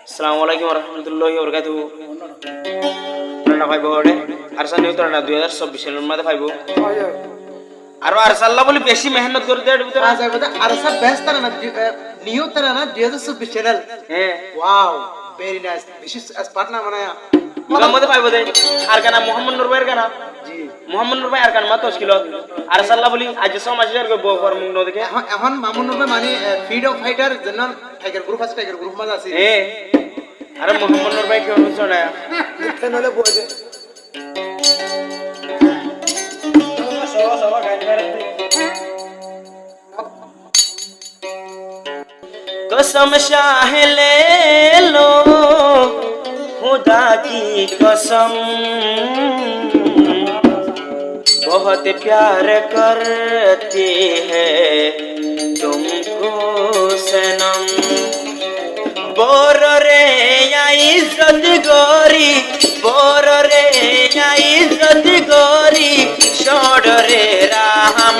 আসসালামু আলাইকুম রহমতুল্লাহি ওবরাকাতুহু তোরা ভাই বড়ে আরসাল নিউ তোরা 2024 এর মধ্যে ভাইবো আর আরসাল্লাহ বলি বেশি মেহনত করে দেড় ভিতরে আজ আইবো আরসাল বেস্ট তারা না নিউ তারা না 2024 চ্যানেল হ্যাঁ ওয়াও ভেরি নাইস বিশেষ পার্টনার বানায়া ইমাম মধ্যে ভাইবো দে আর গানা মোহাম্মদ নূর ভাইয়ের গানা জি মোহাম্মদ নূর ভাই আর গান মাত্র ছিল আরসাল্লাহ বলি আজ সমাজ শেয়ার করব ফরমুন ন দেখে এখন মামুন নূর ভাই মানে ফ্রিডম ফাইটার জন্য টাইগার গ্রুপ আছে টাইগার গ্রুপ মাঝে আছে হ্যাঁ আরে মোহাম্মদ নূর ভাই কি অনুসরণ না কেন হলে বোঝে कसम शाह ले लो खुदा की कसम बहुत प्यार करती है तुमको सनम बोर रे या इज्जत गोरी बोर रे या इज्जत गोरी छोड़ रे राम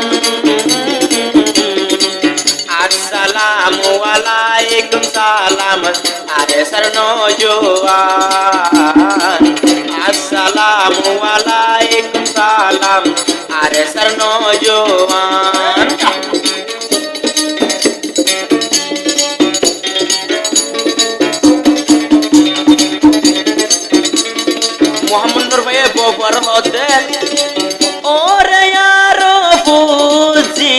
अस्सलामु अलैकुम सलाम अरे सरनो जवान अस्सलामु अलैकुम सलाम अरे सरनो जवान मोहम्मद नूर भाई बोबर होते और यारो फूजी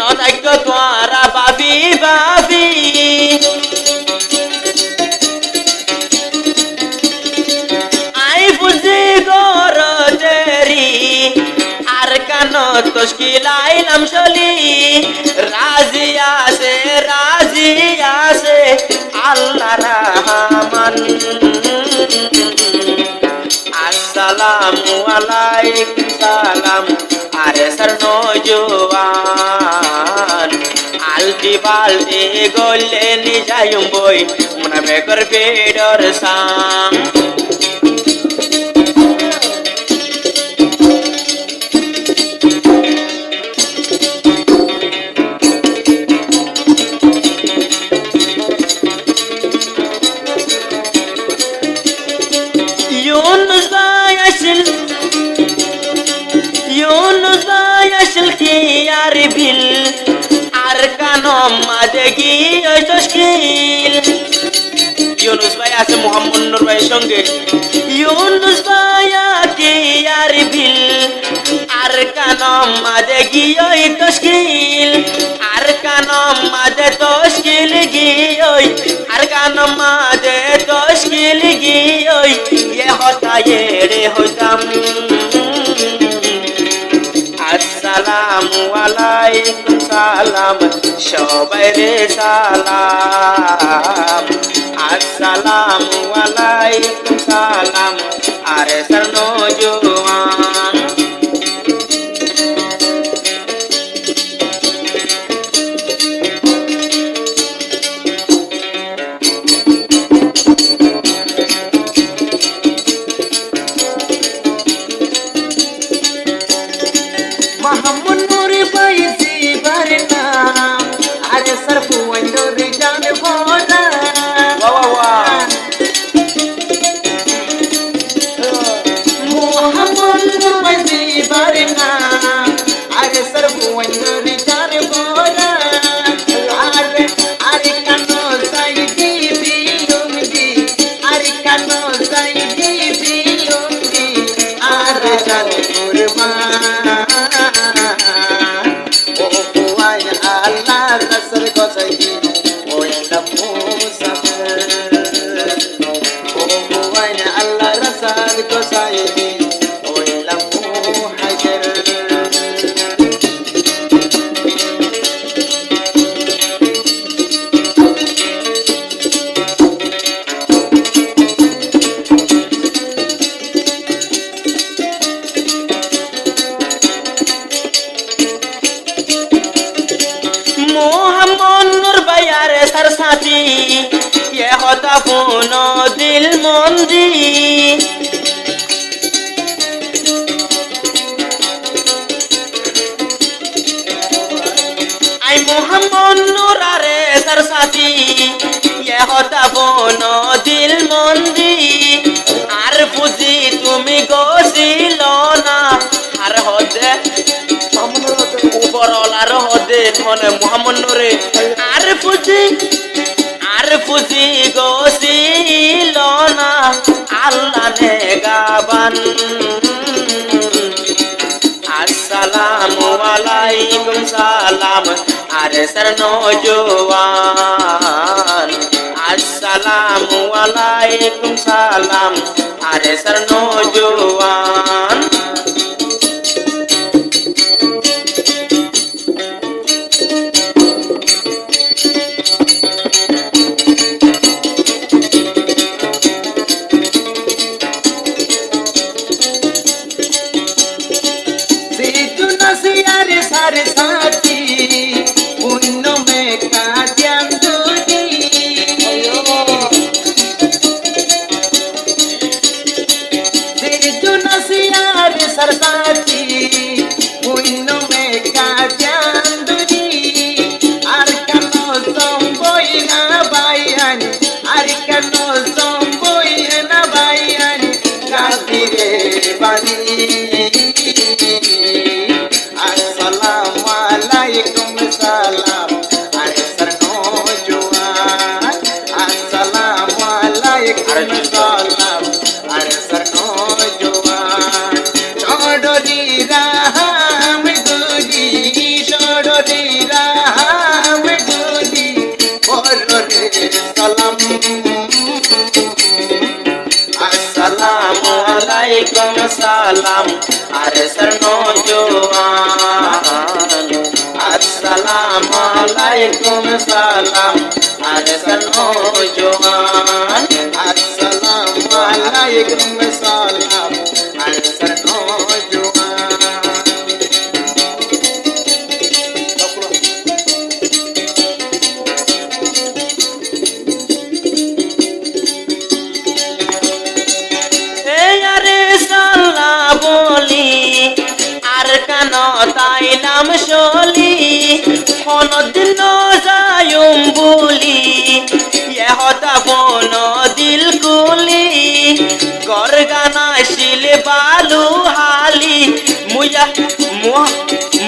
नदाइक द्वारा बाबी बाबी आई फूजी गोर तेरी আর কান তশকিলাইলাম চলি রাজিয়া সে আল্লাহ রহমান আসসালামু আলাইকুম সালাম আরে সরনো জওয়ান আলটি বালটি গলে নি যাইম বই মনা বেকর পেডর সাং Yunus yaşıl kiyar bil Arkanom adegi öştoşkil Yunus Bey আছে মোহাম্মদ নূর ভাইয়ের সঙ্গে Yunus Baya kiyar bil Arkanom adegi öştoşkil Arkanom ade toşkil giyoy Arkanom ade toşkil giyoy Ye hota yere hotam আসসালামু আলাইকুম সালাম সবাই রে সালাম আসসালামু আলাইকুম সালাম আরে সরনো জওয়ান मोहम्मद नूर भाई जी भरना अरे सर पुवंदर जान बोला वाह वाह मोहम्मद नूर भाई जी भरना अरे सर पुवंदर जान बोला अरे अरे कानो साइडी बिलुंगी अरे कानो साइडी बिलुंगी अरे जान कुर्बान Nasıl kozayı oyna musafir O ayna Allah rasal kozayı oyna muhacir Mohammad নূর ভাইয়ার সর সাথী ये होता फोनो दिल मंदी आई मोहम्मद नूर रे सर साथी ये হতা বন দিল মন্দি আর পুজি তুমি গছিল না আর হদে উপরলার হদে মনে মোহাম্মদ রে আর পুজি গছিল না আল্লাহ নে গাবান আসসালামু আলাইকুম সালাম আরে সর নৌজওয়ান আসসালামু আলাইকুম সালাম আরে সর নৌজওয়ান सारे साथी पुण्य में काट्याम दूरी सियार सरसाती पुण्य में काट्याम दूरी आर कनो संबोई ना बायान आर कनो संबोई ना बायान कातिरे बानी अस्सलामु अलैकुम सलाम अरे सर नौजवान अस्सलामु अलैकुम सलाम अरे सर नौजवान छोड़ोरी राम गुरी छोड़ोरी राम गुरी बोलोरे सलाम अस्सलामु अलैकुम सलाम अरे सर नौजवान अस्सलामु अलैकुम सलाम अरे सर नौजवान अस्सलामु अलैकुम सलाम अरे सर नौजवान বলি আর কান তাইলাম শলি হনদিন যায়ুম বলি হতা বন দিল কুলি গরগানা শিল বালু হালি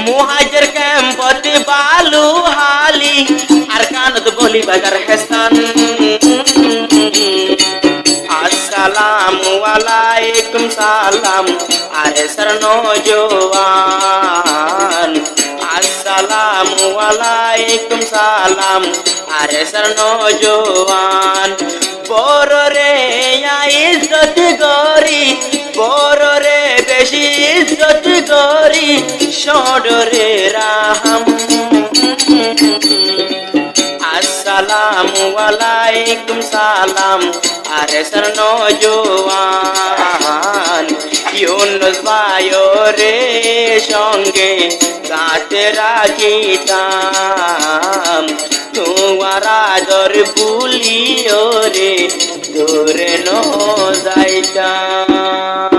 মুহাজর ক্যাম্পতে বালু হালি আর কানত বলি বাজার হেসান अस्सलामु अलैकुम सलाम अरे सर नौजवान अस्सलामु अलैकुम सलाम अरे सर नौजवान बड़ रे इज्जत गरी बड़ रे बेशी इज्जत गरी छोड़ रे राम अस्सलामु अलैकुम सलाम अरे सर नौजवान ইউনুস ভাইরে সঙ্গে গাতে রাখিতাম তোমার আদর ভুলিও রে দূরে ন যাইতাম।